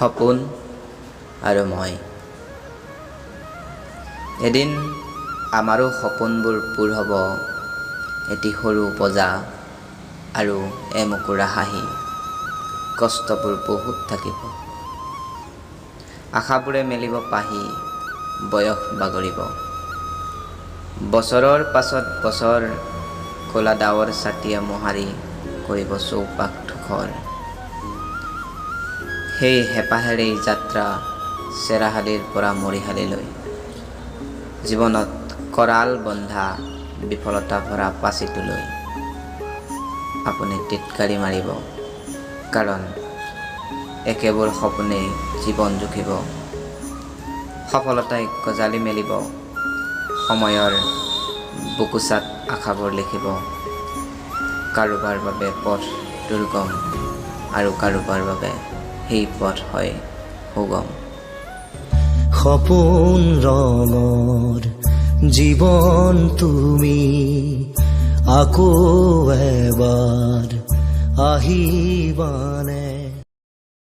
সপোন আৰু মই। এদিন আমাৰো সপোনবোৰ পূৰ হ'ব, এটি সৰু বজা আৰু এমুকুৰা হাঁহি। কষ্টবোৰ বহুত থাকিব, আশাবোৰে মেলিব পাহি, বয়স বাগৰিব। বছৰৰ পাছত বছৰ ক'লা ডাৱৰ ছাটিয়ে মোহাৰি কৰিব চৌপাশ ধূসৰ। সেই হেঁপাহেৰেই যাত্ৰা চেৰাহালীৰ পৰা মৰিশালীলৈ। জীৱনত কৰাল বন্ধা বিফলতা ভৰা পাচিটোলৈ। আপুনি টিটকাৰি মাৰিব, কাৰণ একেবোৰ সপোনেই জীৱন জুখিব। সফলতাই গজালি মেলিব, সময়ৰ বুকুচাত আশাবোৰ লিখিব। কাৰোবাৰ বাবে পথ দুৰ্গম আৰু কাৰোবাৰ বাবে সেই পথ হয় সুগম। সপোন ৰঙৰ জীৱন তুমি আকৌ এবাৰ আহিবানে?